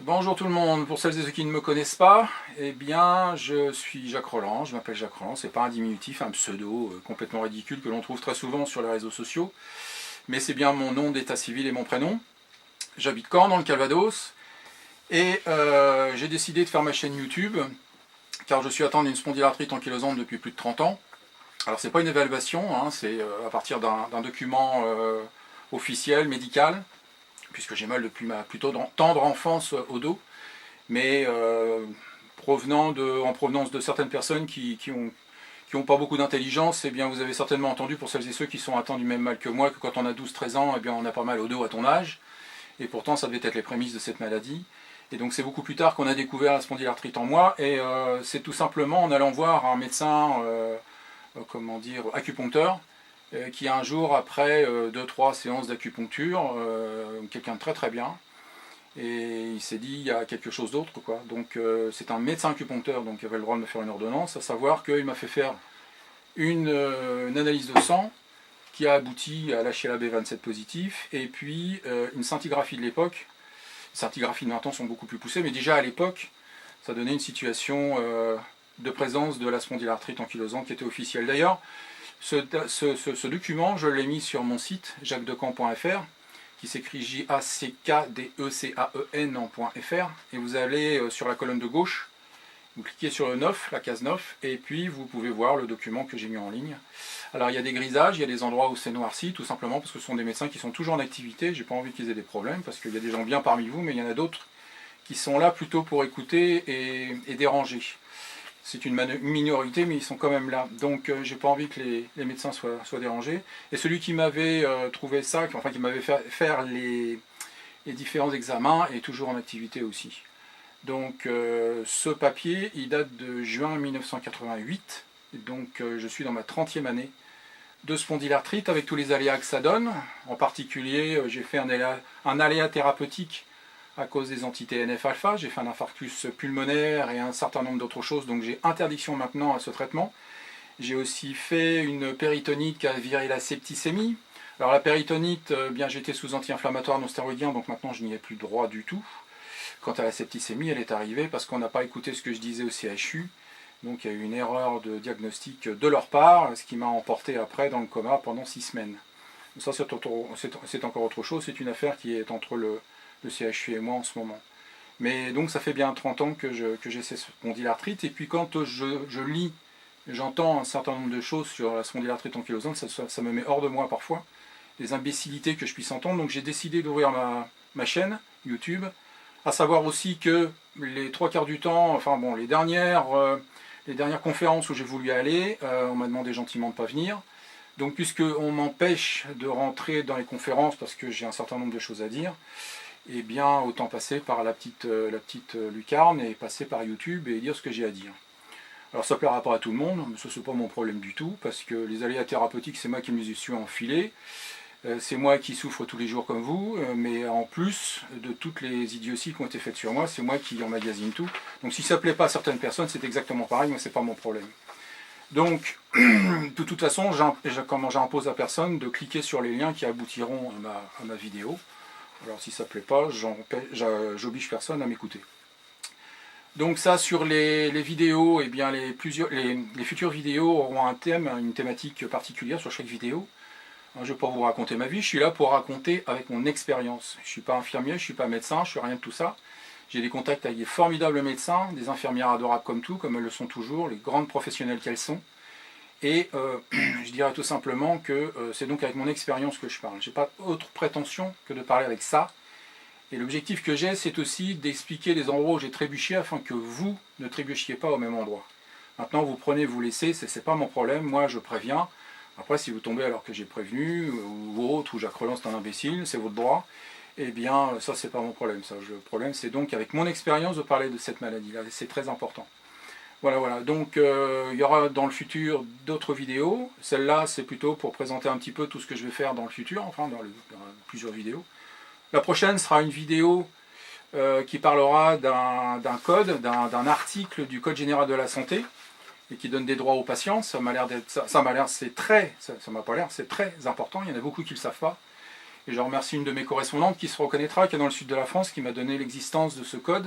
Bonjour tout le monde, pour celles et ceux qui ne me connaissent pas, eh bien je suis Jacques Roland, je m'appelle Jacques Roland, c'est pas un diminutif, un pseudo complètement ridicule que l'on trouve très souvent sur les réseaux sociaux, mais c'est bien mon nom d'état civil et mon prénom. J'habite Caen dans le Calvados et j'ai décidé de faire ma chaîne YouTube car je suis atteint d'une spondylarthrite ankylosante depuis plus de 30 ans. Alors c'est pas une évaluation, hein, c'est à partir d'un document officiel, médical, puisque j'ai mal depuis ma plutôt tendre enfance au dos, mais en provenance de certaines personnes qui ont pas beaucoup d'intelligence. Eh bien, vous avez certainement entendu, pour celles et ceux qui sont atteints du même mal que moi, que quand on a 12-13 ans, eh bien, on a pas mal au dos à ton âge, et pourtant ça devait être les prémices de cette maladie. Et donc c'est beaucoup plus tard qu'on a découvert la spondylarthrite en moi, et c'est tout simplement en allant voir un médecin, comment dire, acupuncteur, qui un jour, après 2-3 séances d'acupuncture, quelqu'un de très très bien, et il s'est dit il y a quelque chose d'autre, quoi. Donc c'est un médecin acupuncteur, donc il avait le droit de me faire une ordonnance, à savoir qu'il m'a fait faire une analyse de sang qui a abouti à l'HLA-B27 positif, et puis une scintigraphie de l'époque. Les scintigraphies de maintenant sont beaucoup plus poussées, mais déjà à l'époque, ça donnait une situation de présence de la spondylarthrite ankylosante qui était officielle. D'ailleurs, ce document, je l'ai mis sur mon site, jacquesdecan.fr, qui s'écrit JACKDECAEN.fr, et vous allez sur la colonne de gauche, vous cliquez sur le 9, la case 9, et puis vous pouvez voir le document que j'ai mis en ligne. Alors il y a des grisages, il y a des endroits où c'est noirci, tout simplement parce que ce sont des médecins qui sont toujours en activité, j'ai pas envie qu'ils aient des problèmes, parce qu'il y a des gens bien parmi vous, mais il y en a d'autres qui sont là plutôt pour écouter et déranger. C'est une minorité, mais ils sont quand même là. Donc j'ai pas envie que les médecins soient dérangés. Et celui qui m'avait trouvé ça, enfin qui m'avait fait faire les différents examens, est toujours en activité aussi. Donc ce papier, il date de juin 1988. Et donc je suis dans ma 30e année de spondylarthrite avec tous les aléas que ça donne. En particulier, j'ai fait un aléa thérapeutique à cause des anti-TNF-alpha, j'ai fait un infarctus pulmonaire et un certain nombre d'autres choses, donc j'ai interdiction maintenant à ce traitement. J'ai aussi fait une péritonite qui a viré la septicémie. Alors la péritonite, bien j'étais sous anti-inflammatoire non stéroïdien, donc maintenant je n'y ai plus droit du tout. Quant à la septicémie, elle est arrivée parce qu'on n'a pas écouté ce que je disais au CHU, donc il y a eu une erreur de diagnostic de leur part, ce qui m'a emporté après dans le coma pendant 6 semaines. Ça c'est encore autre chose, c'est une affaire qui est entre le CHU et moi en ce moment. Mais donc ça fait bien 30 ans que j'ai cette spondylarthrite, et puis quand je lis, j'entends un certain nombre de choses sur la spondylarthrite ankylosante, ça me met hors de moi parfois, des imbécilités que je puisse entendre, donc j'ai décidé d'ouvrir ma chaîne YouTube, à savoir aussi que les 3/4 du temps, enfin bon, les dernières conférences où j'ai voulu aller, on m'a demandé gentiment de ne pas venir. Donc puisqu'on m'empêche de rentrer dans les conférences parce que j'ai un certain nombre de choses à dire, eh bien autant passer par la petite lucarne et passer par YouTube et dire ce que j'ai à dire. Alors ça plaira pas à tout le monde, mais ça c'est pas mon problème du tout, parce que les aléas thérapeutiques, c'est moi qui me les suis enfilés, c'est moi qui souffre tous les jours comme vous, mais en plus de toutes les idioties qui ont été faites sur moi, c'est moi qui emmagasine tout. Donc si ça plaît pas à certaines personnes, c'est exactement pareil, moi c'est pas mon problème. Donc, de toute façon, j'impose à personne de cliquer sur les liens qui aboutiront à ma vidéo. Alors si ça ne plaît pas, j'oblige personne à m'écouter. Donc ça, sur les vidéos, eh bien les futures vidéos auront un thème, une thématique particulière sur chaque vidéo. Je ne vais pas vous raconter ma vie, je suis là pour raconter avec mon expérience. Je ne suis pas infirmier, je ne suis pas médecin, je ne suis rien de tout ça. J'ai des contacts avec des formidables médecins, des infirmières adorables comme tout, comme elles le sont toujours, les grandes professionnelles qu'elles sont. Et je dirais tout simplement que c'est donc avec mon expérience que je parle. Je n'ai pas autre prétention que de parler avec ça. Et l'objectif que j'ai, c'est aussi d'expliquer les endroits où j'ai trébuché afin que vous ne trébuchiez pas au même endroit. Maintenant, vous prenez, vous laissez, c'est pas mon problème, moi je préviens. Après, si vous tombez alors que j'ai prévenu, ou autre, ou Jacques Roland c'est un imbécile, c'est votre droit, eh bien ça c'est pas mon problème. Ça. Le problème c'est donc avec mon expérience de parler de cette maladie-là, c'est très important. Voilà. Donc il y aura dans le futur d'autres vidéos. Celle-là, c'est plutôt pour présenter un petit peu tout ce que je vais faire dans le futur, enfin dans plusieurs vidéos. La prochaine sera une vidéo qui parlera d'un code, d'un article du Code général de la santé, et qui donne des droits aux patients. Ça m'a l'air, c'est très important. Il y en a beaucoup qui ne le savent pas. Et je remercie une de mes correspondantes qui se reconnaîtra, qui est dans le sud de la France, qui m'a donné l'existence de ce code.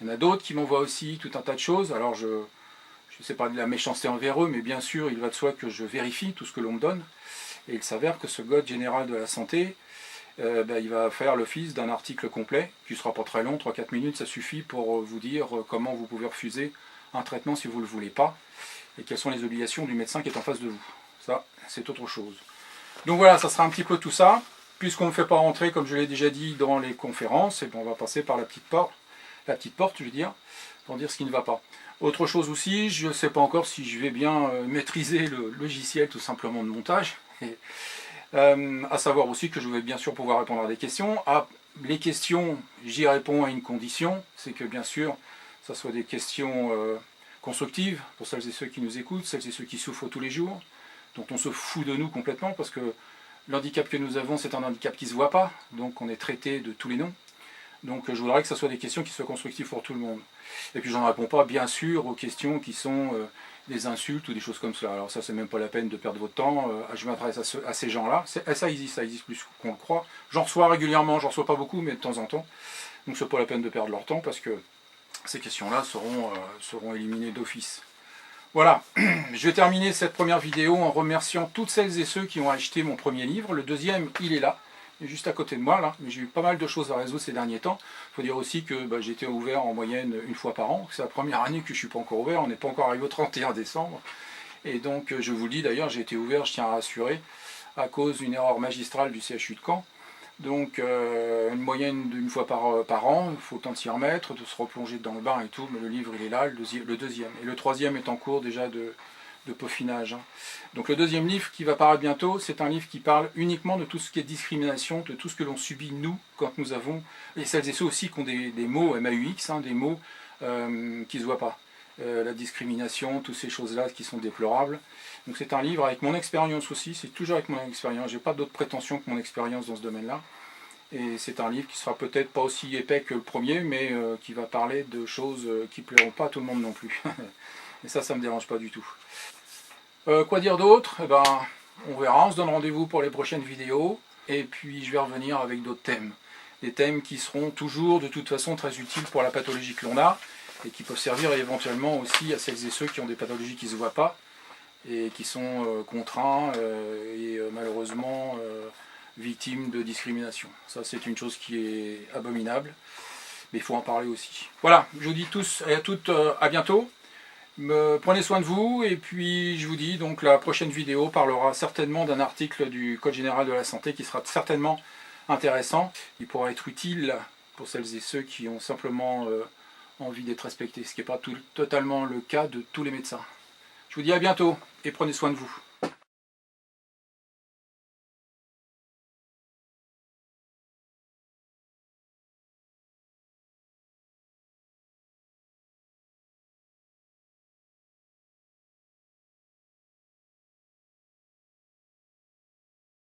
Il y en a d'autres qui m'envoient aussi tout un tas de choses. Alors je ne sais pas de la méchanceté envers eux, mais bien sûr, il va de soi que je vérifie tout ce que l'on me donne. Et il s'avère que ce code général de la santé, il va faire l'office d'un article complet, qui ne sera pas très long, 3-4 minutes, ça suffit pour vous dire comment vous pouvez refuser un traitement si vous ne le voulez pas, et quelles sont les obligations du médecin qui est en face de vous. Ça, c'est autre chose. Donc voilà, ça sera un petit peu tout ça. Puisqu'on ne fait pas rentrer, comme je l'ai déjà dit, dans les conférences, et bien on va passer par la petite porte, je veux dire, pour dire ce qui ne va pas. Autre chose aussi, je ne sais pas encore si je vais bien maîtriser le logiciel tout simplement de montage. À savoir aussi que je vais bien sûr pouvoir répondre à des questions. Les questions, j'y réponds à une condition, c'est que bien sûr, ça soit des questions constructives pour celles et ceux qui nous écoutent, celles et ceux qui souffrent tous les jours, dont on se fout de nous complètement, parce que l'handicap que nous avons, c'est un handicap qui ne se voit pas, donc on est traité de tous les noms. Donc je voudrais que ce soit des questions qui soient constructives pour tout le monde. Et puis j'en réponds pas, bien sûr, aux questions qui sont des insultes ou des choses comme ça. Alors ça, c'est même pas la peine de perdre votre temps. Je m'adresse à ces gens-là. Ça existe plus qu'on le croit. J'en reçois régulièrement, j'en reçois pas beaucoup, mais de temps en temps. Donc c'est pas la peine de perdre leur temps, parce que ces questions-là seront éliminées d'office. Voilà, je vais terminer cette première vidéo en remerciant toutes celles et ceux qui ont acheté mon premier livre. Le deuxième, il est là, il est juste à côté de moi, là. Mais j'ai eu pas mal de choses à résoudre ces derniers temps. Il faut dire aussi que j'étais ouvert en moyenne une fois par an. C'est la première année que je ne suis pas encore ouvert, on n'est pas encore arrivé au 31 décembre. Et donc, je vous le dis d'ailleurs, j'ai été ouvert, je tiens à rassurer, à cause d'une erreur magistrale du CHU de Caen. Donc une moyenne d'une fois par an, il faut le temps de s'y remettre, de se replonger dans le bain et tout, mais le livre il est là, le deuxième. Et le troisième est en cours déjà de peaufinage. Donc le deuxième livre qui va paraître bientôt, c'est un livre qui parle uniquement de tout ce qui est discrimination, de tout ce que l'on subit nous quand nous avons, et celles et ceux aussi qui ont des mots MAUX, des mots qui ne se voient pas. La discrimination, toutes ces choses-là qui sont déplorables. Donc c'est un livre avec mon expérience aussi, c'est toujours avec mon expérience, j'ai pas d'autres prétentions que mon expérience dans ce domaine-là. Et c'est un livre qui sera peut-être pas aussi épais que le premier, mais qui va parler de choses qui plairont pas à tout le monde non plus. Et ça me dérange pas du tout. Quoi dire d'autre? On verra, on se donne rendez-vous pour les prochaines vidéos, et puis je vais revenir avec d'autres thèmes. Des thèmes qui seront toujours de toute façon très utiles pour la pathologie que l'on a, et qui peuvent servir éventuellement aussi à celles et ceux qui ont des pathologies qui ne se voient pas, et qui sont contraints et malheureusement victimes de discrimination. Ça, c'est une chose qui est abominable, mais il faut en parler aussi. Voilà, je vous dis tous et à toutes à bientôt. Prenez soin de vous, et puis je vous dis donc la prochaine vidéo parlera certainement d'un article du Code général de la santé qui sera certainement intéressant. Il pourra être utile pour celles et ceux qui ont simplement envie d'être respectés, ce qui n'est pas totalement le cas de tous les médecins. Je vous dis à bientôt et prenez soin de vous.